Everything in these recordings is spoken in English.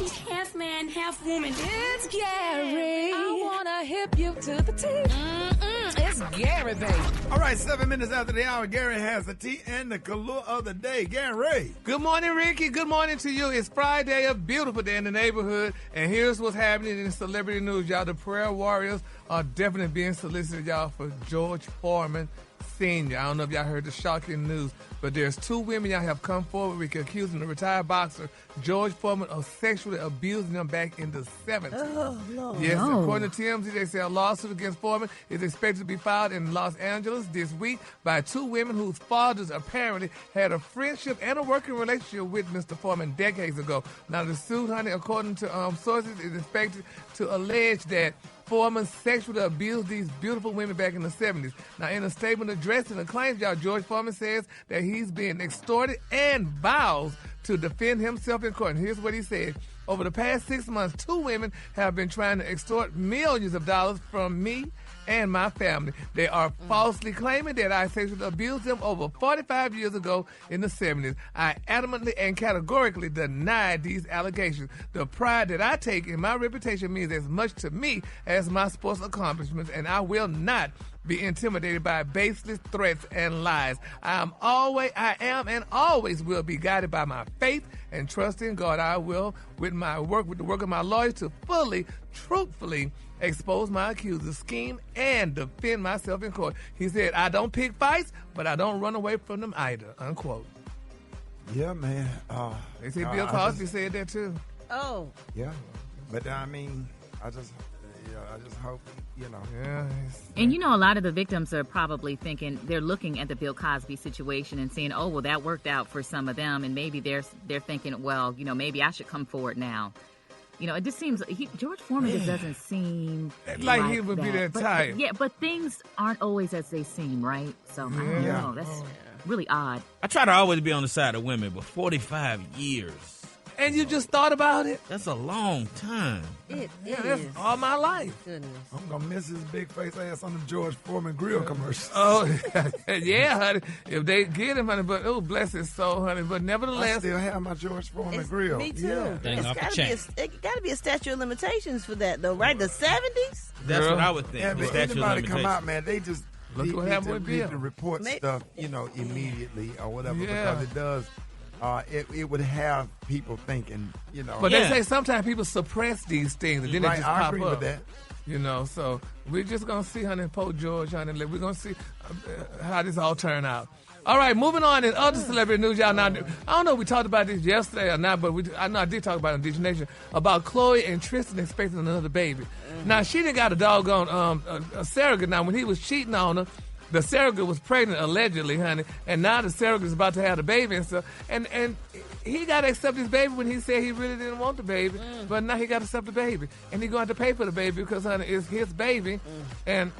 He's half man, half woman. It's Gary. I wanna hip you to the tea. It's Gary, baby. All right, 7 minutes after the hour, Gary has the tea and the color of the day. Gary. Good morning, Rickey. Good morning to you. It's Friday, a beautiful day in the neighborhood, and here's what's happening in celebrity news, y'all. The prayer warriors are definitely being solicited, y'all, for George Foreman Sr. I don't know if y'all heard the shocking news, but there's 2 women y'all have come forward with accusing the retired boxer George Foreman of sexually abusing them back in the 70s. Oh, Lord. Yes, according to TMZ, they say a lawsuit against Foreman is expected to be filed in Los Angeles this week by 2 women whose fathers apparently had a friendship and a working relationship with Mr. Foreman decades ago. Now, the suit, honey, according to sources, is expected to allege that Foreman sexually abused these beautiful women back in the 70s. Now, in a statement addressing the claims, y'all, George Foreman says that he's being extorted and vows to defend himself in court. And here's what he said. Over the past 6 months, 2 women have been trying to extort millions of dollars from me and my family. They are falsely claiming that I sexually abused them over 45 years ago in the 70s. I adamantly and categorically deny these allegations. The pride that I take in my reputation means as much to me as my sports accomplishments, and I will not be intimidated by baseless threats and lies. I am and always will be guided by my faith and trust in God. I will, with the work of my lawyers, to fully, truthfully expose my accusers, scheme, and defend myself in court. He said, I don't pick fights, but I don't run away from them either, unquote. Yeah, man. They say Bill Cosby said that too. Oh. Yeah. But, I mean, I just hope, Yeah. And a lot of the victims are probably thinking, they're looking at the Bill Cosby situation and saying, oh, well, that worked out for some of them. And maybe they're thinking, well, maybe I should come forward now. It just seems George Foreman just doesn't seem like he would be that type. Yeah, but things aren't always as they seem, right? So I don't know. That's really odd. I try to always be on the side of women, but 45 years. And you just thought about it? That's a long time. It That's is. all my life. Goodness. I'm going to miss his big face ass on the George Foreman grill commercials. Oh, yeah, honey. If they get him, honey, but bless his soul, honey. But I nevertheless, still have my George Foreman grill. Me too. Yeah. Dang off the chain. It got to be a statute of limitations for that, though, right? The 70s? That's Girl. what I would think. Yeah, the but statute of anybody come limitations. out, man, they just Look what happened with need Bill. to report stuff, immediately or whatever, Yeah. because it does. It would have people thinking, But they say sometimes people suppress these things and then they right, just I pop agree up. with that. So we're just going to see, honey, Poe George, honey. We're going to see how this all turn out. All right, moving on in other celebrity news, y'all. Now, I don't know if we talked about this yesterday or not, but I know I did talk about it on Digital Nation, about Chloe and Tristan expecting another baby. Now, she done got a doggone a surrogate. Now, when he was cheating on her, the surrogate was pregnant, allegedly, honey, and now the surrogate is about to have the baby and stuff. And he got to accept his baby when he said he really didn't want the baby, but now he got to accept the baby. And he's going to have to pay for the baby because, honey, it's his baby. And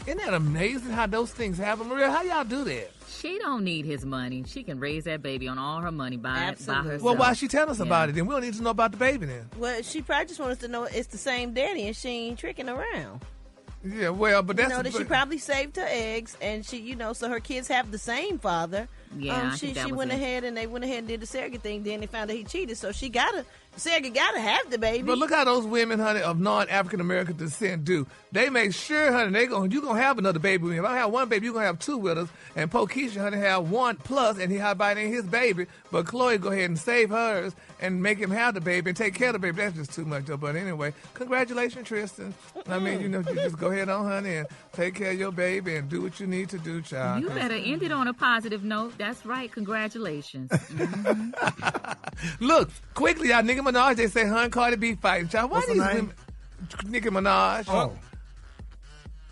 isn't that amazing how those things happen? Maria, how y'all do that? She don't need his money. She can raise that baby on all her money by herself. Well, why she tell us about it then? We don't need to know about the baby then. Well, she probably just wants us to know it's the same daddy and she ain't tricking around. Yeah, well, but that's... that she probably saved her eggs, and she, so her kids have the same father. Yeah, she went ahead and they went ahead and did the surrogate thing. Then they found out he cheated, so surrogate gotta have the baby. But look how those women, honey, of non-African American descent do. They make sure, honey, you gonna have another baby with me. If I have one baby, you gonna have 2 with us. And Poe Keisha, honey, have 1 plus, and he inviting his baby. But Chloe go ahead and save hers and make him have the baby and take care of the baby. That's just too much, though. But anyway, congratulations, Tristan. I mean, you just go ahead on, honey, and take care of your baby and do what you need to do, child. You better end it on a positive note. That's right. Congratulations. Mm-hmm. Look, quickly, y'all, Nicki Minaj, they say her and Cardi B fighting, child. Why What's these her name? women... Nicki Minaj. Oh.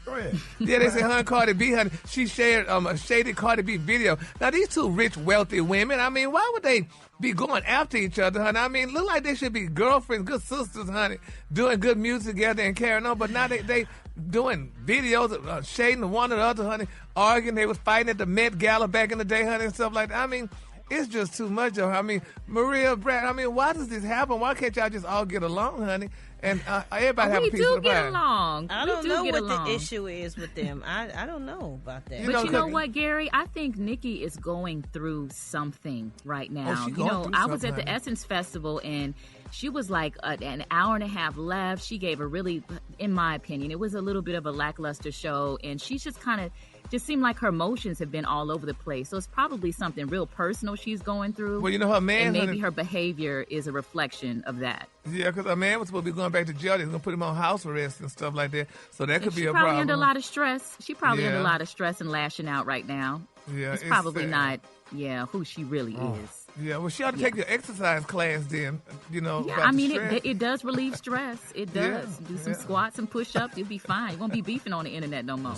Go ahead. Yeah, they say her and Cardi B, honey, she shared a shaded Cardi B video. Now, these 2 rich, wealthy women, I mean, why would they be going after each other, honey? I mean, look like they should be girlfriends, good sisters, honey, doing good music together and carrying on. But now they doing videos of shading one or the other, honey, arguing. They was fighting at the Met Gala back in the day, honey, and stuff like that. I mean, it's just too much of her. I mean, Maria, Brad, I mean, why does this happen? Why can't y'all just all get along, honey? And everybody have a piece of the pie. We do get along. I don't know what the issue is with them. I don't know about that. But you know what, Gary? I think Nikki is going through something right now. I was at the Essence Festival, and she was like an hour and a half left. She gave a really, in my opinion, it was a little bit of a lackluster show, and she's just kind of just seemed like her emotions have been all over the place. So it's probably something real personal she's going through. Well, her man... And maybe her behavior is a reflection of that. Yeah, because her man was supposed to be going back to jail. They're going to put him on house arrest and stuff like that. So that could be a problem. She's probably under a lot of stress. She probably under a lot of stress and lashing out right now. Yeah, it's probably not, who she really is. Yeah, well, she ought to take the exercise class then, Yeah, I mean, it does relieve stress. It does. Do some squats and push-ups. You'll be fine. You won't be beefing on the internet no more.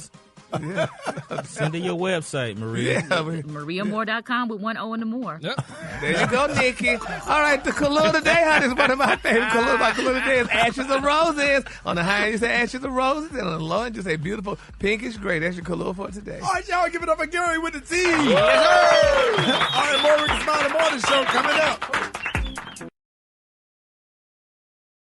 Yeah. Send her your website, Maria. Yeah, MariaMoore.com with one O in the more. Yep. There you go, Nikki. All right, the color today, honey, is one of my favorite colors. My color today is Ashes of Roses. On the high end, you say Ashes of Roses, and on the low end, you say beautiful pinkish gray. That's your color for today. All right, y'all, give it up for Gary with the T. Yes, sir. All right, more Rickey Smiley Morning Show coming up.